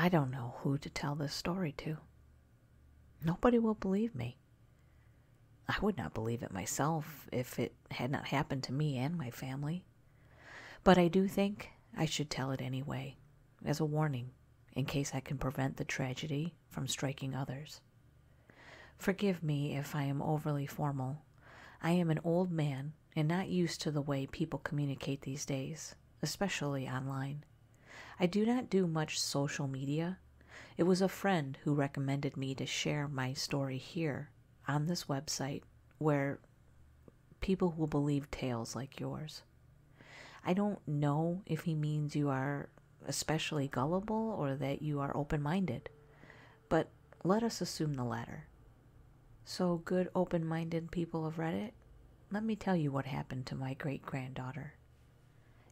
I don't know who to tell this story to. Nobody will believe me. I would not believe it myself if it had not happened to me and my family. But I do think I should tell it anyway, as a warning, in case I can prevent the tragedy from striking others. Forgive me if I am overly formal. I am an old man and not used to the way people communicate these days, especially online. I do not do much social media. It was a friend who recommended me to share my story here on this website where people will believe tales like yours. I don't know if he means you are especially gullible or that you are open-minded, but let us assume the latter. So, good open-minded people of Reddit, let me tell you what happened to my great-granddaughter.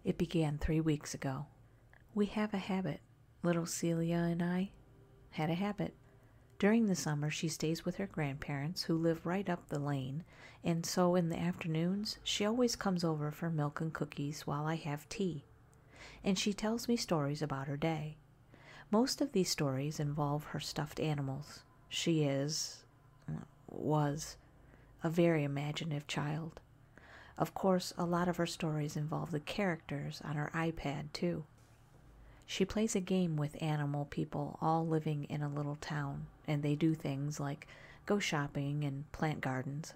It began 3 weeks ago. We have a habit. Little Celia and I had a habit. During the summer, she stays with her grandparents, who live right up the lane, and so in the afternoons, she always comes over for milk and cookies while I have tea. And she tells me stories about her day. Most of these stories involve her stuffed animals. She was a very imaginative child. Of course, a lot of her stories involve the characters on her iPad, too. She plays a game with animal people all living in a little town, and they do things like go shopping and plant gardens.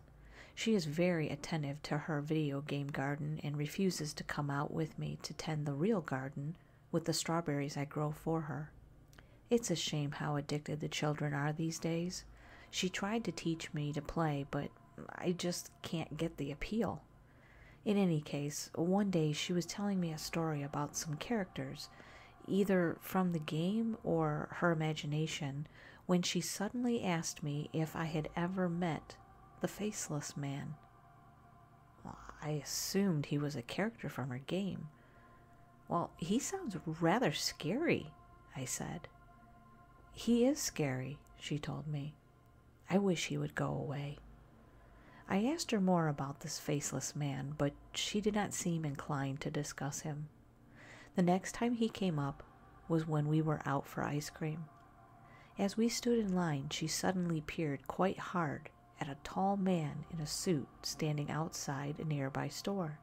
She is very attentive to her video game garden and refuses to come out with me to tend the real garden with the strawberries I grow for her. It's a shame how addicted the children are these days. She tried to teach me to play, but I just can't get the appeal. In any case, one day she was telling me a story about some characters, either from the game or her imagination, when she suddenly asked me if I had ever met the faceless man. Well, I assumed he was a character from her game. Well, he sounds rather scary, I said. He is scary, she told me. I wish he would go away. I asked her more about this faceless man, but she did not seem inclined to discuss him. The next time he came up was when we were out for ice cream. As we stood in line, she suddenly peered quite hard at a tall man in a suit standing outside a nearby store.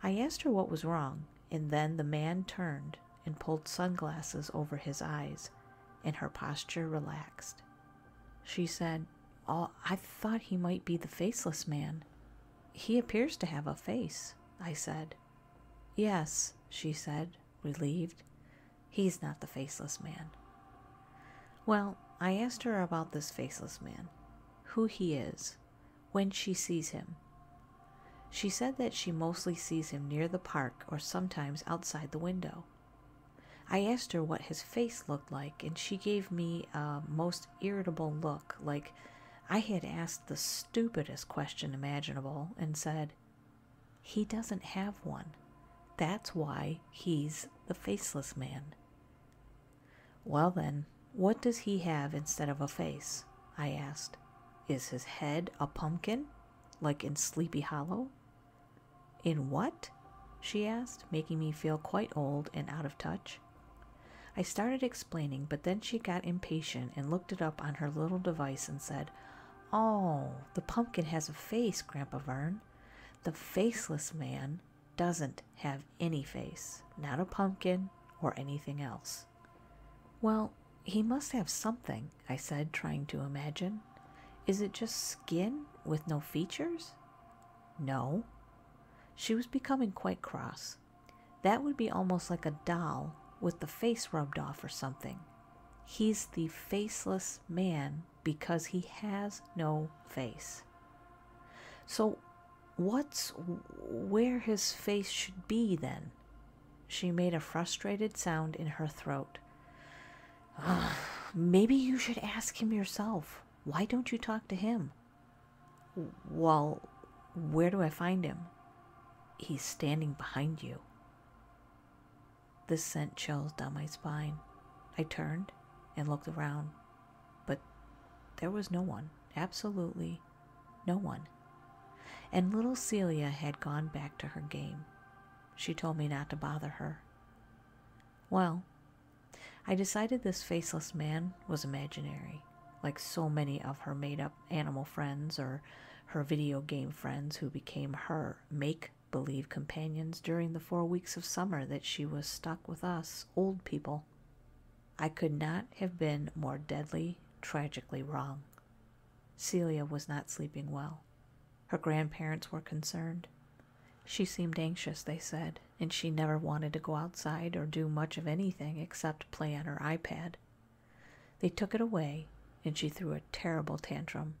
I asked her what was wrong, and then the man turned and pulled sunglasses over his eyes, and her posture relaxed. She said, "Oh, I thought he might be the faceless man." "He appears to have a face," I said. "Yes," she said, relieved. "He's not the faceless man." Well, I asked her about this faceless man, who he is, when she sees him. She said that she mostly sees him near the park or sometimes outside the window. I asked her what his face looked like, and she gave me a most irritable look, like I had asked the stupidest question imaginable, and said, "He doesn't have one. That's why he's the faceless man." "Well then, what does he have instead of a face?" I asked. "Is his head a pumpkin, like in Sleepy Hollow?" "In what?" she asked, making me feel quite old and out of touch. I started explaining, but then she got impatient and looked it up on her little device and said, "Oh, the pumpkin has a face, Grandpa Vern. The faceless man doesn't have any face, not a pumpkin or anything else." "Well, he must have something," I said, trying to imagine. "Is it just skin with no features?" "No." She was becoming quite cross. "That would be almost like a doll with the face rubbed off or something. He's the faceless man because he has no face." "So what's where his face should be then?" She made a frustrated sound in her throat. "Maybe you should ask him yourself. Why don't you talk to him?" "Well, where do I find him?" "He's standing behind you." This sent chills down my spine. I turned and looked around, but there was no one, absolutely no one. And little Celia had gone back to her game. She told me not to bother her. Well, I decided this faceless man was imaginary, like so many of her made-up animal friends or her video game friends who became her make-believe companions during the 4 weeks of summer that she was stuck with us old people. I could not have been more deadly, tragically wrong. Celia was not sleeping well. Her grandparents were concerned. She seemed anxious, they said, and she never wanted to go outside or do much of anything except play on her iPad. They took it away, and she threw a terrible tantrum.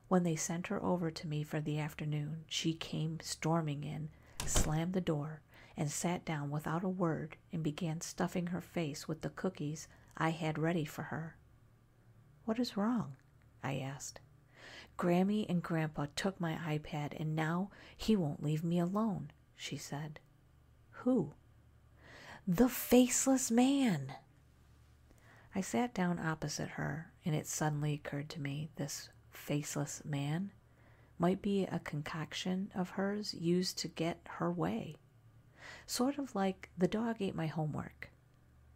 When they sent her over to me for the afternoon, she came storming in, slammed the door, and sat down without a word and began stuffing her face with the cookies I had ready for her. "What is wrong?" I asked. "Grammy and Grandpa took my iPad, and now he won't leave me alone," she said. "Who?" "The faceless man." I sat down opposite her, and it suddenly occurred to me this faceless man might be a concoction of hers used to get her way. Sort of like the dog ate my homework.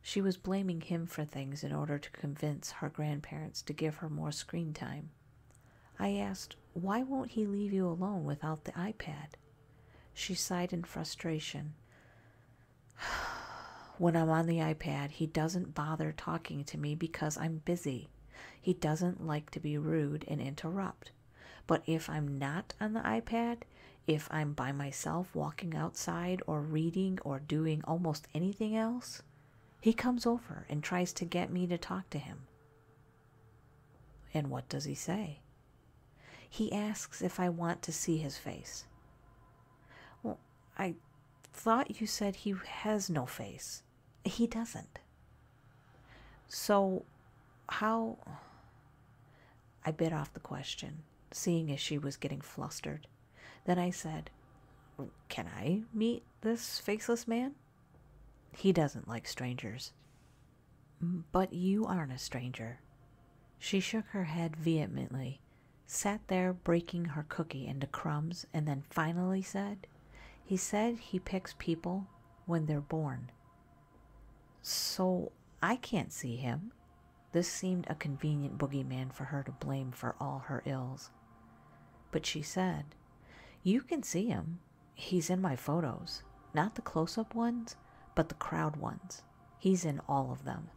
She was blaming him for things in order to convince her grandparents to give her more screen time. I asked, "Why won't he leave you alone without the iPad?" She sighed in frustration. "When I'm on the iPad, he doesn't bother talking to me because I'm busy. He doesn't like to be rude and interrupt. But if I'm not on the iPad, if I'm by myself walking outside or reading or doing almost anything else, he comes over and tries to get me to talk to him." "And what does he say?" "He asks if I want to see his face." "Well, I thought you said he has no face." "He doesn't." "So how—" I bit off the question, seeing as she was getting flustered. Then I said, "Can I meet this faceless man?" "He doesn't like strangers." "But you aren't a stranger." She shook her head vehemently, sat there breaking her cookie into crumbs, and then finally said, "He said he picks people when they're born." "So I can't see him." This seemed a convenient boogeyman for her to blame for all her ills. But she said, "You can see him. He's in my photos. Not the close-up ones, but the crowd ones. He's in all of them."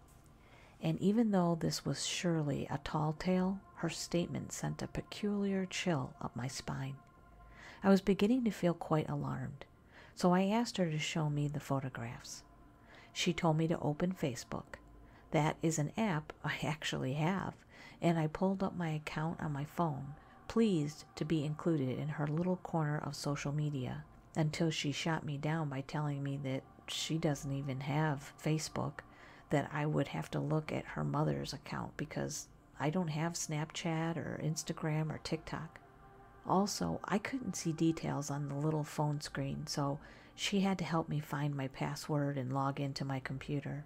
And even though this was surely a tall tale, her statement sent a peculiar chill up my spine. I was beginning to feel quite alarmed, so I asked her to show me the photographs. She told me to open Facebook. That is an app I actually have, and I pulled up my account on my phone, pleased to be included in her little corner of social media, until she shot me down by telling me that she doesn't even have Facebook, that I would have to look at her mother's account because I don't have Snapchat or Instagram or TikTok. Also, I couldn't see details on the little phone screen, so she had to help me find my password and log into my computer.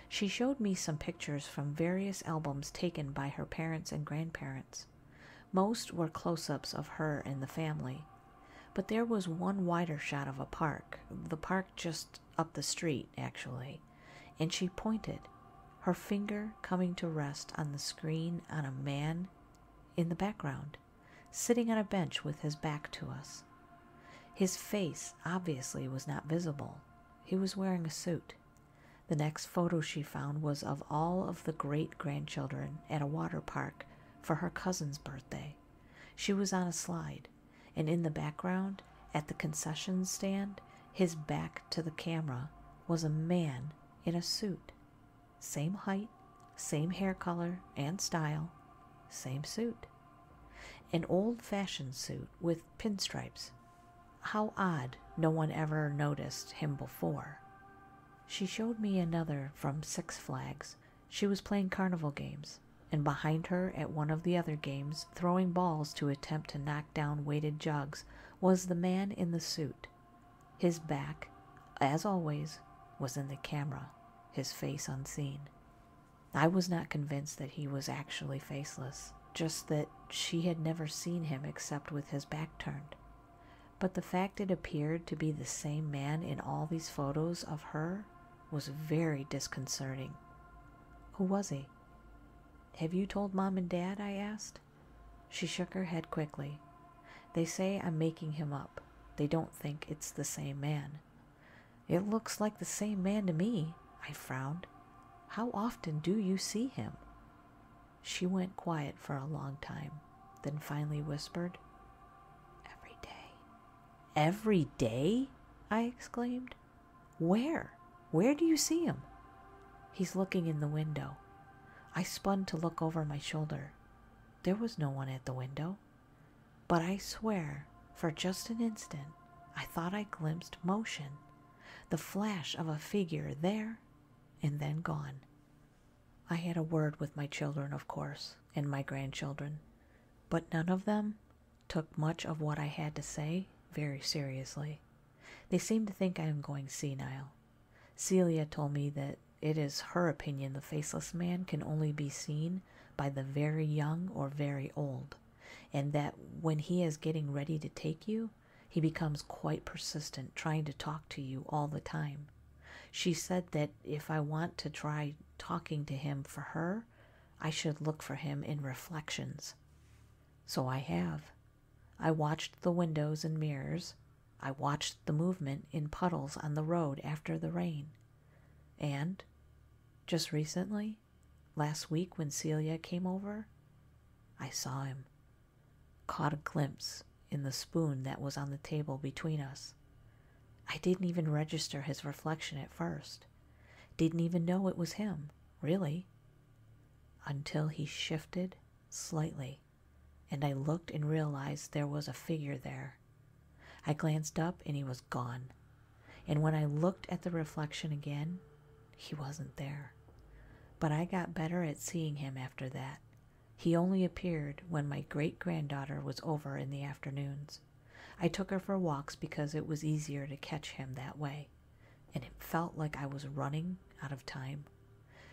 She showed me some pictures from various albums taken by her parents and grandparents. Most were close-ups of her and the family, but there was one wider shot of a park, the park just up the street, actually, and she pointed, her finger coming to rest on the screen on a man in the background, sitting on a bench with his back to us. His face obviously was not visible. He was wearing a suit. The next photo she found was of all of the great-grandchildren at a water park for her cousin's birthday. She was on a slide, and in the background, at the concession stand, his back to the camera, was a man in a suit. Same height, same hair color and style, same suit. An old-fashioned suit with pinstripes. How odd no one ever noticed him before. She showed me another from Six Flags. She was playing carnival games, and behind her at one of the other games, throwing balls to attempt to knock down weighted jugs, was the man in the suit. His back, as always, was in the camera, his face unseen. I was not convinced that he was actually faceless, just that she had never seen him except with his back turned. But the fact it appeared to be the same man in all these photos of her was very disconcerting. Who was he? Have you told Mom and Dad? I asked. She shook her head quickly. They say I'm making him up. They don't think it's the same man. It looks like the same man to me, I frowned. How often do you see him? She went quiet for a long time, then finally whispered, Every day. Every day? I exclaimed. Where? Where do you see him? He's looking in the window. I spun to look over my shoulder. There was no one at the window. But I swear, for just an instant, I thought I glimpsed motion, the flash of a figure there and then gone. I had a word with my children, of course, and my grandchildren, but none of them took much of what I had to say very seriously. They seemed to think I am going senile. Celia told me that it is her opinion the faceless man can only be seen by the very young or very old, and that when he is getting ready to take you, he becomes quite persistent, trying to talk to you all the time. She said that if I want to try talking to him for her, I should look for him in reflections. So I have. I watched the windows and mirrors. I watched the movement in puddles on the road after the rain. And, just recently, last week when Celia came over, I saw him. Caught a glimpse in the spoon that was on the table between us. I didn't even register his reflection at first. Didn't even know it was him, really. Until he shifted slightly, and I looked and realized there was a figure there. I glanced up and he was gone. And when I looked at the reflection again, he wasn't there. But I got better at seeing him after that. He only appeared when my great-granddaughter was over in the afternoons. I took her for walks because it was easier to catch him that way, and it felt like I was running out of time.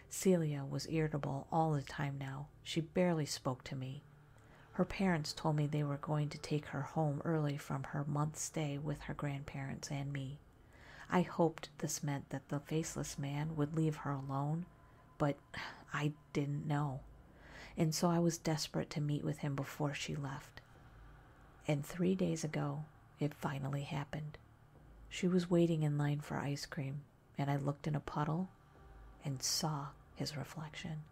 Celia was irritable all the time now. She barely spoke to me. Her parents told me they were going to take her home early from her month stay with her grandparents and me. I hoped this meant that the faceless man would leave her alone, but I didn't know. And so I was desperate to meet with him before she left. And 3 days ago, it finally happened. She was waiting in line for ice cream, and I looked in a puddle and saw his reflection,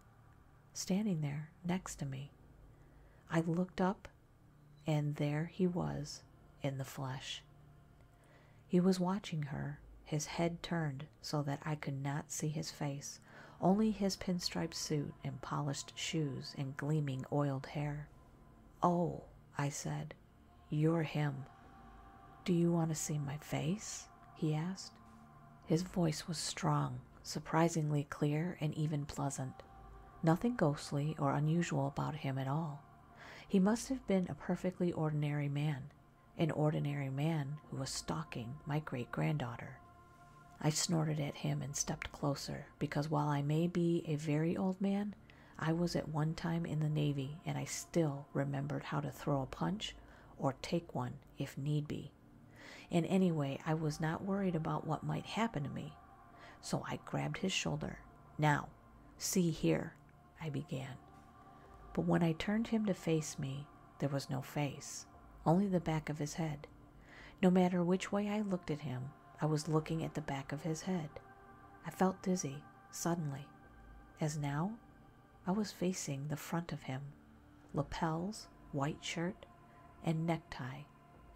standing there next to me. I looked up, and there he was in the flesh. He was watching her, his head turned so that I could not see his face, only his pinstripe suit and polished shoes and gleaming oiled hair. "Oh," I said, "you're him. Do you want to see my face?" he asked. His voice was strong, surprisingly clear and even pleasant. Nothing ghostly or unusual about him at all. He must have been a perfectly ordinary man, an ordinary man who was stalking my great-granddaughter. I snorted at him and stepped closer, because while I may be a very old man, I was at one time in the Navy, and I still remembered how to throw a punch or take one if need be. And anyway, I was not worried about what might happen to me. So I grabbed his shoulder. "Now, see here," I began. But when I turned him to face me, there was no face, only the back of his head. No matter which way I looked at him, I was looking at the back of his head. I felt dizzy, suddenly, as now I was facing the front of him, lapels, white shirt, and necktie,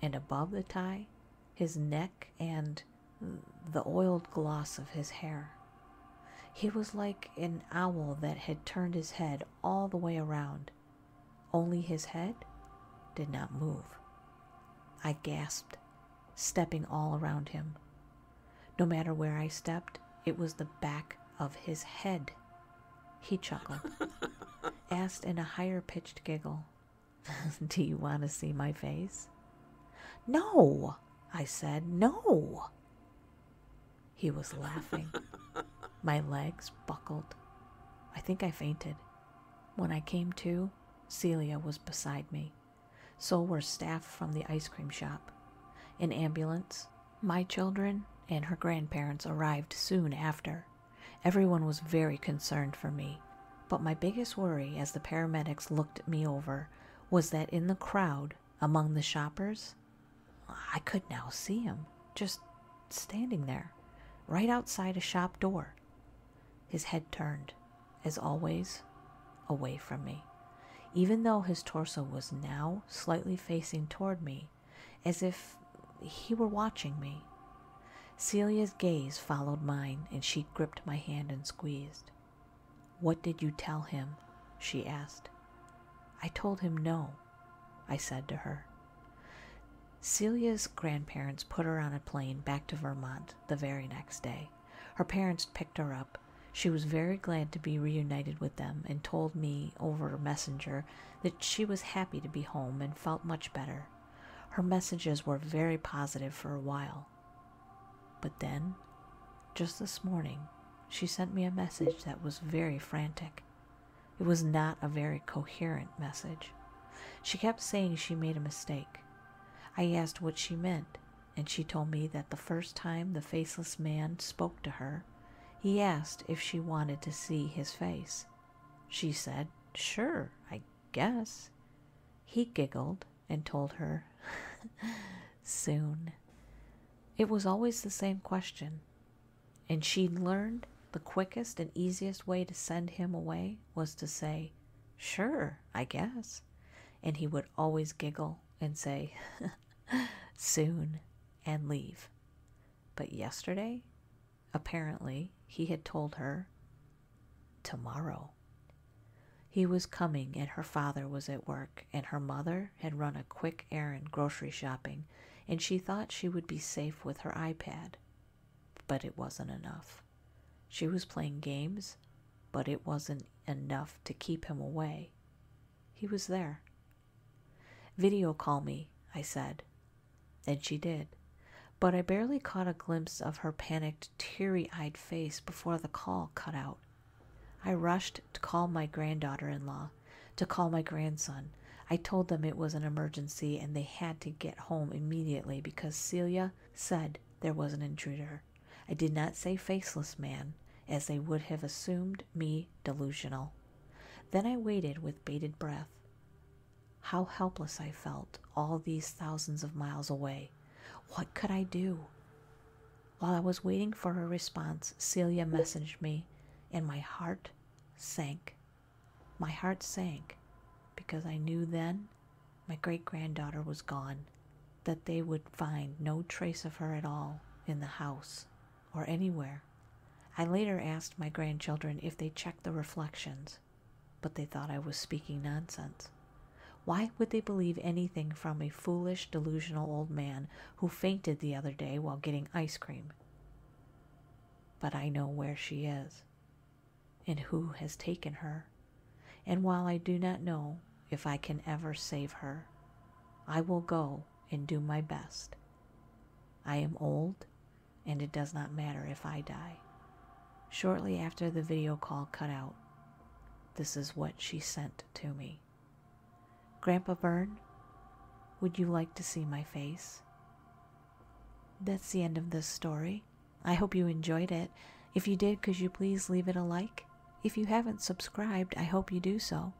and above the tie, his neck and the oiled gloss of his hair. He was like an owl that had turned his head all the way around, only his head did not move. I gasped, stepping all around him. No matter where I stepped, it was the back of his head. He chuckled, asked in a higher-pitched giggle, "Do you want to see my face?" "No," I said, "no." He was laughing. My legs buckled. I think I fainted. When I came to, Celia was beside me. So were staff from the ice cream shop. An ambulance, my children, and her grandparents arrived soon after. Everyone was very concerned for me, But my biggest worry as the paramedics looked me over was that in the crowd among the shoppers, I could now see him just standing there, right outside a shop door. His head turned, as always, away from me, even though his torso was now slightly facing toward me, as if he were watching me. Celia's gaze followed mine, and she gripped my hand and squeezed. "What did you tell him?" she asked. "I told him no," I said to her. Celia's grandparents put her on a plane back to Vermont the very next day. Her parents picked her up. She was very glad to be reunited with them and told me over Messenger that she was happy to be home and felt much better. Her messages were very positive for a while. But then, just this morning, she sent me a message that was very frantic. It was not a very coherent message. She kept saying she made a mistake. I asked what she meant, and she told me that the first time the faceless man spoke to her, he asked if she wanted to see his face. She said, "Sure, I guess." He giggled and told her, "Soon." It was always the same question, and she'd learned the quickest and easiest way to send him away was to say, "Sure, I guess." And he would always giggle and say, "Soon," and leave. But yesterday, apparently, he had told her, "Tomorrow." He was coming, and her father was at work, and her mother had run a quick errand grocery shopping, and she thought she would be safe with her iPad. But it wasn't enough. She was playing games, but it wasn't enough to keep him away. He was there. "Video call me," I said. And she did. But I barely caught a glimpse of her panicked, teary-eyed face before the call cut out. I rushed to call my granddaughter-in-law, to call my grandson. I told them it was an emergency and they had to get home immediately because Celia said there was an intruder. I did not say faceless man, as they would have assumed me delusional. Then I waited with bated breath. How helpless I felt, all these thousands of miles away. What could I do? While I was waiting for her response, Celia messaged me, and my heart sank. My heart sank because I knew then my great-granddaughter was gone, that they would find no trace of her at all in the house or anywhere. I later asked my grandchildren if they checked the reflections, but they thought I was speaking nonsense. Why would they believe anything from a foolish, delusional old man who fainted the other day while getting ice cream? But I know where she is, and who has taken her, and while I do not know if I can ever save her, I will go and do my best. I am old, and it does not matter if I die. Shortly after the video call cut out, this is what she sent to me. "Grandpa Vern, would you like to see my face?" That's the end of this story. I hope you enjoyed it. If you did, could you please leave it a like? If you haven't subscribed, I hope you do so.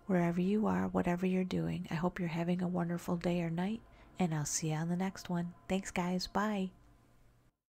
Wherever you are, whatever you're doing, I hope you're having a wonderful day or night, and I'll see you on the next one. Thanks, guys. Bye.